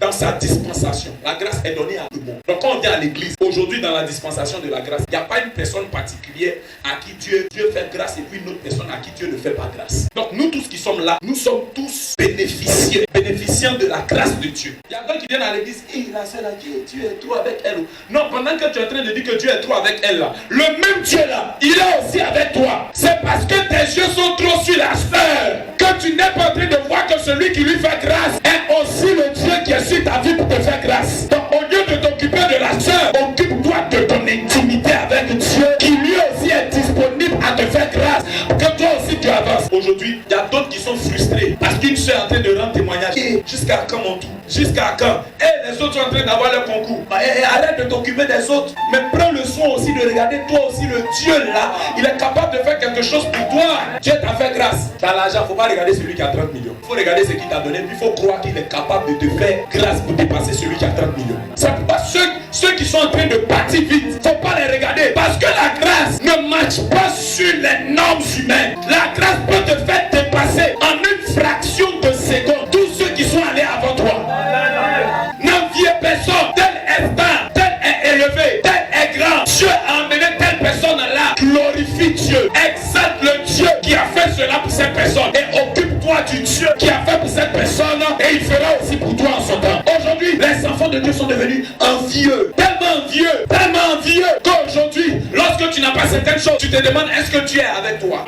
dans sa dispensation. La grâce est donnée à tout le monde. Donc quand on vient à l'église, aujourd'hui dans la dispensation de la grâce, il n'y a pas une personne particulière à qui Dieu fait grâce et puis une autre personne à qui Dieu ne fait pas grâce. Donc nous tous qui sommes là, nous sommes tous bénéficiants de la grâce de Dieu. Il y a d'autres qui viennent à l'église, et la sœur là, Dieu est trop avec elle. Non, pendant que tu es en train de dire que Dieu est trop avec elle là, le même Dieu là, il est aussi avec toi. C'est parce que tes yeux sont trop sur la sœur que tu n'es pas en train de voir que celui qui lui fait grâce est aussi le Dieu qui est sur ta vie pour te faire grâce. Donc au lieu de t'occuper de la sœur, occupe-toi de ton intimité avec Dieu qui lui aussi est disponible à te faire grâce pour que toi aussi tu avances. Aujourd'hui, il y a d'autres qui sont frustrés parce qu'une sœur est en train de rendre témoignage. Et jusqu'à quand mon tour? Jusqu'à quand? Et les autres sont en train d'avoir leur concours. Arrête de t'occuper des autres. Mais prends le soin aussi de regarder toi aussi le Dieu là. Il est capable de faire quelque chose pour toi. Dieu t'a fait grâce. Dans l'argent, il ne faut pas regarder celui qui a 30 millions. Il faut regarder ce qu'il t'a donné. Puis il faut croire qu'il est capable de te faire grâce pour dépasser celui qui a 30 millions. C'est pourquoi ceux qui sont en train de partir vite, il ne faut pas les regarder. Parce que la grâce ne marche pas sur les normes humaines. La grâce peut te faire dépasser en une fraction de seconde tous ceux qui sont allés avant toi. N'enviez personne. Tel est stable, tel est élevé, tel est grand. Dieu a emmené telle personne là. Glorifie Dieu. Exalte le Dieu qui a fait cela pour cette personne. Et occupe-toi du Dieu qui a fait pour cette personne. Et il fera aussi pour toi en son temps. Aujourd'hui, les enfants de Dieu sont devenus envieux. Tellement envieux qu'aujourd'hui, lorsque tu n'as pas certaines choses, tu te demandes est-ce que Dieu est avec toi?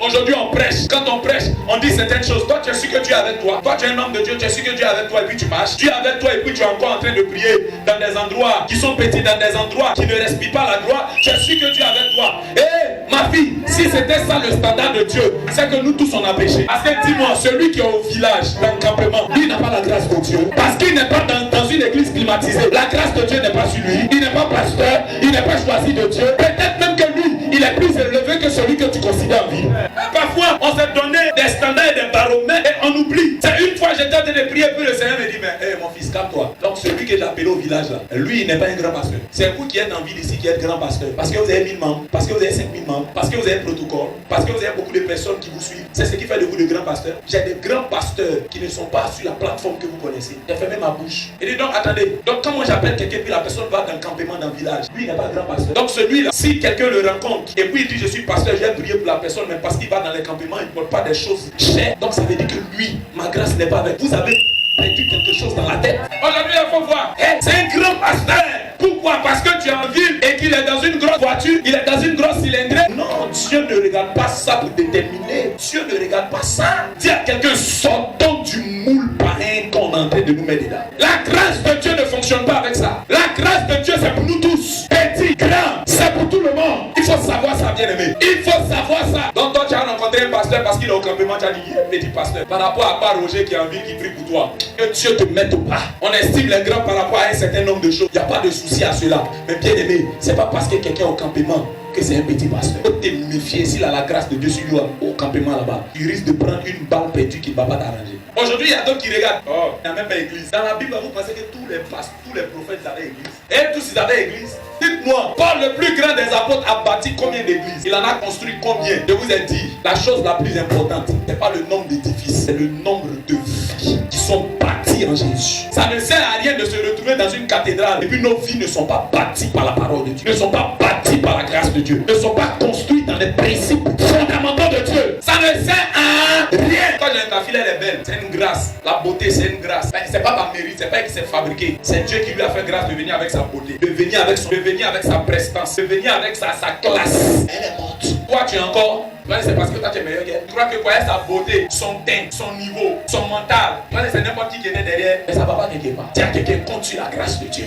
Aujourd'hui on prêche, quand on prêche, on dit certaines choses. Toi tu es sûr que Dieu est avec toi. Toi tu es un homme de Dieu, tu es sûr que Dieu est avec toi et puis tu marches. Dieu est avec toi et puis tu es encore en train de prier dans des endroits qui sont petits, dans des endroits qui ne respirent pas la gloire. Tu es sûr que Dieu est avec toi. Et ma fille, si c'était ça le standard de Dieu, c'est que nous tous on a péché. Parce que dis-moi, celui qui est au village, dans le campement, lui n'a pas la grâce de Dieu. Parce qu'il n'est pas dans une église climatisée. La grâce de Dieu n'est pas sur lui. Il n'est pas pasteur, il n'est pas choisi de Dieu. Peut-être même que lui, il est plus élevé que celui que tu considères en vie. Parfois, on s'est donné des standards et des baromètres et on oublie. C'est une fois j'étais en train de prier, puis le Seigneur me dit, mais mon fils, calme-toi. Donc celui que j'ai appelé au village là, lui il n'est pas un grand pasteur. C'est vous qui êtes en ville ici qui êtes grand pasteur. Parce que vous avez 1000 membres, parce que vous avez 5000 membres, parce que vous avez un protocole, parce que vous avez beaucoup de personnes qui vous suivent. C'est ce qui fait de vous de grands pasteurs. J'ai des grands pasteurs qui ne sont pas sur la plateforme que vous connaissez. J'ai fermé ma bouche. Il dit donc attendez, donc quand moi j'appelle quelqu'un puis la personne va dans le campement dans le village, lui il n'est pas grand pasteur. Donc celui-là, si quelqu'un le rencontre et puis il dit je suis pasteur, j'ai prié pour la personne, mais parce qu'il va dans les campements, il ne porte pas des choses chères. Donc ça veut dire que lui, ma grâce n'est pas avec vous. Vous avez perdu quelque chose dans la tête. Aujourd'hui, il faut voir. C'est un grand pasteur. Pourquoi? Parce que tu es en ville et qu'il est dans une grosse voiture, il est dans une grosse cylindrée. Non, Dieu ne regarde pas ça pour déterminer. Dieu ne regarde pas ça. Dis à quelqu'un, sortons du moule pareil qu'on est en train de nous mettre dedans. La grâce de Dieu ne fonctionne pas avec ça. La grâce de Dieu, c'est pour nous tous. Petit, grand, c'est pour tout le monde. Il faut savoir ça, bien aimé. Il faut savoir ça. Donc toi, tu as rencontré un pasteur parce qu'il est au campement, tu as dit, petit pasteur, par rapport à pas Roger qui est en ville, qui prie pour toi. Que Dieu te mette au pas. On estime les grands par rapport à un certain nombre de choses. Il n'y a pas de souci à cela. Mais bien aimé, c'est pas parce que quelqu'un est au campement que c'est un petit pasteur. Il faut te méfier s'il a la grâce de Dieu sur lui au campement là-bas. Il risque de prendre une balle perdue qui ne va pas t'arranger. Aujourd'hui, il y a d'autres qui regardent. Oh, il n'y a même pas église. Dans la Bible, vous pensez que tous les prophètes avaient église. Et tous ils avaient église. Dites-moi, Paul, le plus grand des apôtres, a bâti combien d'églises? Il en a construit combien? Je vous ai dit, la chose la plus importante, ce n'est pas le nombre d'édifices, c'est le nombre de vies qui sont bâties en Jésus. Ça ne sert à rien de se retrouver dans une cathédrale et puis nos vies ne sont pas bâties par la parole de Dieu, ne sont pas bâties par la grâce de Dieu, ne sont pas construites dans les principes fondamentaux de Dieu. Ça ne sert à rien. Quand j'ai ta fille, elle est belle, c'est une grâce. La beauté, c'est une grâce. C'est pas ta mérite, c'est pas qu'il s'est fabriqué. C'est Dieu qui lui a fait grâce de venir avec sa beauté, de venir avec sa prestance, de venir avec sa classe. Elle est morte. Toi, tu es encore. C'est parce que toi tu es meilleur qu'elle. Tu crois que quoi, sa beauté, son teint, son niveau, son mental. C'est n'importe qui est derrière. Mais ça va pas quelque part. Tiens, quelqu'un compte sur la grâce de Dieu.